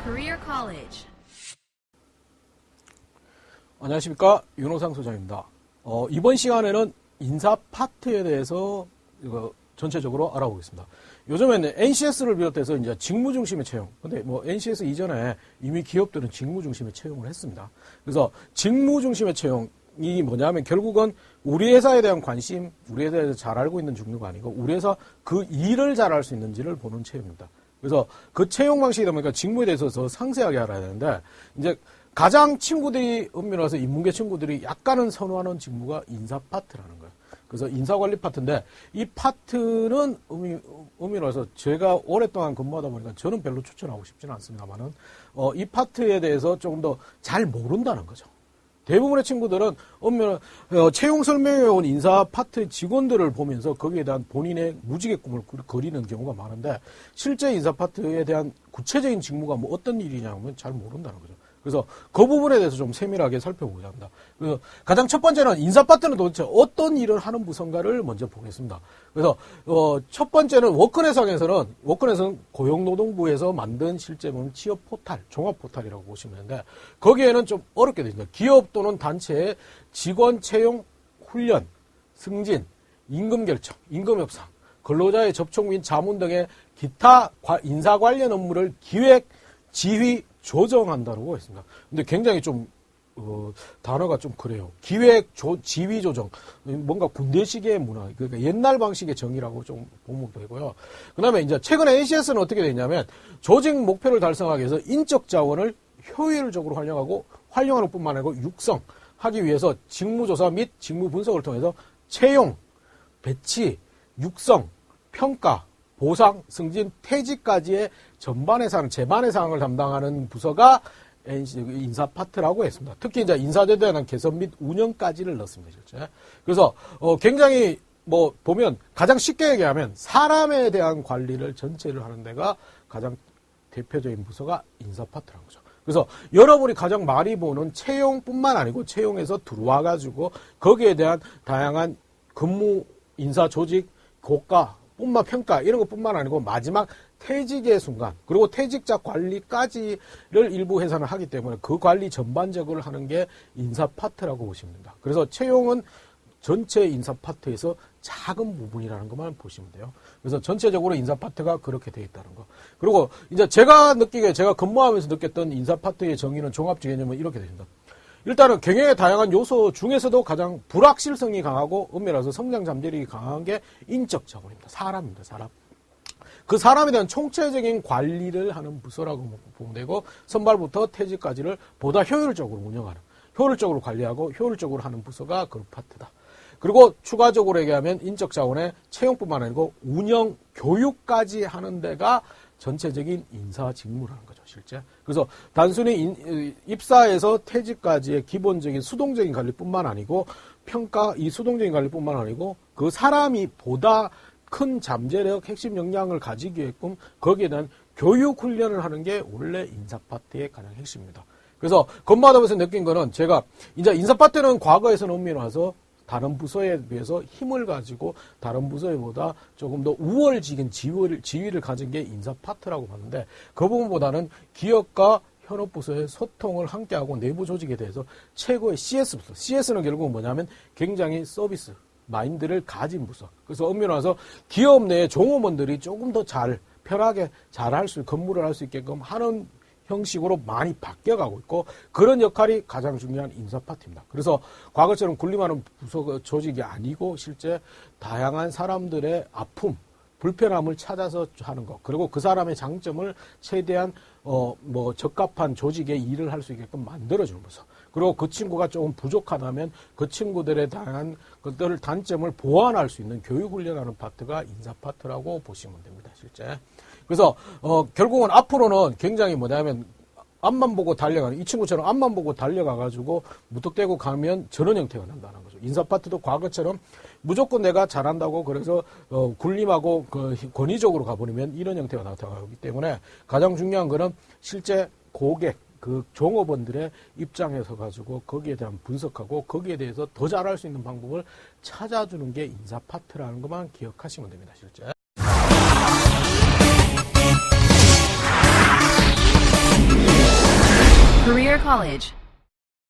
Career College. 안녕하십니까, 윤호상 소장입니다. 이번 시간에는 인사 파트에 대해서 전체적으로 알아보겠습니다. 요즘에는 NCS를 비롯해서 이제 직무 중심의 채용. 근데 뭐 NCS 이전에 이미 기업들은 직무 중심의 채용을 했습니다. 그래서 직무 중심의 채용이 뭐냐면 결국은 우리 회사에 대한 관심, 우리 회사에 대해서 잘 알고 있는 종류가 아니고 우리 회사 그 일을 잘 할 수 있는지를 보는 채용입니다. 그래서 그 채용 방식이다 보니까 직무에 대해서 더 상세하게 알아야 되는데 이제 가장 친구들이 엄밀히 와서 인문계 친구들이 약간은 선호하는 직무가 인사 파트라는 거예요. 그래서 인사관리 파트인데 이 파트는 엄밀히 와서 제가 오랫동안 근무하다 보니까 저는 별로 추천하고 싶지는 않습니다만은 이 파트에 대해서 조금 더 잘 모른다는 거죠. 대부분의 친구들은 채용 설명회 온 인사 파트 직원들을 보면서 거기에 대한 본인의 무지개 꿈을 그리는 경우가 많은데 실제 인사 파트에 대한 구체적인 직무가 뭐 어떤 일이냐면 잘 모른다는 거죠. 그래서 그 부분에 대해서 좀 세밀하게 살펴보고자 합니다. 그래서 가장 첫 번째는 인사 파트는 도대체 어떤 일을 하는 부서인가를 먼저 보겠습니다. 그래서 첫 번째는 워크넷상에서는 고용노동부에서 만든 실제 보면 취업 포탈, 종합 포탈이라고 보시면 되는데 거기에는 좀 어렵게 되어 있습니다. 기업 또는 단체의 직원 채용, 훈련, 승진, 임금 결정, 임금 협상, 근로자의 접촉 및 자문 등의 기타 인사 관련 업무를 기획, 지휘, 조정한다고 했습니다. 근데 굉장히 좀 단어가 좀 그래요. 기획, 지휘, 조정. 뭔가 군대식의 문화, 그러니까 옛날 방식의 정의라고 좀 보면 되고요. 그 다음에 이제 최근에 NCS는 어떻게 되냐면 조직 목표를 달성하기 위해서 인적 자원을 효율적으로 활용하는 뿐만 아니고 육성하기 위해서 직무조사 및 직무 분석을 통해서 채용, 배치, 육성, 평가, 보상, 승진, 퇴직까지의 제반의 사항을 담당하는 부서가 인사 파트라고 했습니다. 특히 이제 인사제도에 대한 개선 및 운영까지를 넣습니다, 실제. 그래서 굉장히 보면 가장 쉽게 얘기하면 사람에 대한 관리를 전체를 하는 데가 가장 대표적인 부서가 인사 파트라는 거죠. 그래서 여러분이 가장 많이 보는 채용뿐만 아니고 채용에서 들어와가지고 거기에 대한 다양한 근무, 인사 조직, 고가, 평가 이런 것뿐만 아니고 마지막 퇴직의 순간 그리고 퇴직자 관리까지를 일부 회사는 하기 때문에 그 관리 전반적으로 하는 게 인사 파트라고 보시면 됩니다. 그래서 채용은 전체 인사 파트에서 작은 부분이라는 것만 보시면 돼요. 그래서 전체적으로 인사 파트가 그렇게 되어 있다는 거. 그리고 이제 제가 근무하면서 느꼈던 인사 파트의 정의는 종합적 개념은 이렇게 됩니다. 일단은 경영의 다양한 요소 중에서도 가장 불확실성이 강하고 엄밀해서 성장 잠재력이 강한 게 인적 자원입니다. 사람입니다. 사람. 그 사람에 대한 총체적인 관리를 하는 부서라고 보면 되고 선발부터 퇴직까지를 보다 효율적으로 운영하는, 효율적으로 관리하고 효율적으로 하는 부서가 그 파트다. 그리고 추가적으로 얘기하면 인적 자원의 채용뿐만 아니고 운영, 교육까지 하는 데가 전체적인 인사 직무라는 거죠, 실제. 그래서 단순히 입사에서 퇴직까지의 기본적인 수동적인 관리뿐만 아니고 이 수동적인 관리뿐만 아니고 그 사람이 보다 큰 잠재력, 핵심 역량을 가지게끔 거기에 대한 교육 훈련을 하는 게 원래 인사 파트의 가장 핵심입니다. 그래서 근무하다면서 느낀 거는 제가 이제 인사 파트는 과거에서는 엄밀히 와서 다른 부서에 비해서 힘을 가지고 다른 부서보다 조금 더 우월적인 지위를 가진 게 인사 파트라고 봤는데 그 부분보다는 기업과 현업부서의 소통을 함께하고 내부 조직에 대해서 최고의 CS부서. CS는 결국은 뭐냐면 굉장히 서비스 마인드를 가진 부서. 그래서 엄밀히 와서 기업 내의 종업원들이 조금 더 편하게 근무를 할 수 있게끔 하는 형식으로 많이 바뀌어가고 있고 그런 역할이 가장 중요한 인사 파트입니다. 그래서 과거처럼 군림하는 부서 조직이 아니고 실제 다양한 사람들의 아픔, 불편함을 찾아서 하는 것 그리고 그 사람의 장점을 최대한 적합한 조직에 일을 할 수 있게끔 만들어주는 부서. 그리고 그 친구가 조금 부족하다면 그 친구들의 다양한 것들을 단점을 보완할 수 있는 교육 훈련하는 파트가 인사 파트라고 보시면 됩니다, 실제. 그래서 결국은 앞으로는 굉장히 뭐냐면 앞만 보고 달려가는 이 친구처럼 앞만 보고 달려가가지고 무턱대고 가면 저런 형태가 난다는 거죠. 인사 파트도 과거처럼 무조건 내가 잘한다고 그래서 군림하고 권위적으로 가버리면 이런 형태가 나타나기 때문에 가장 중요한 거는 실제 고객 그 종업원들의 입장에 서 가지고 거기에 대한 분석하고 거기에 대해서 더 잘할 수 있는 방법을 찾아주는 게 인사 파트라는 것만 기억하시면 됩니다. 실제. Career College.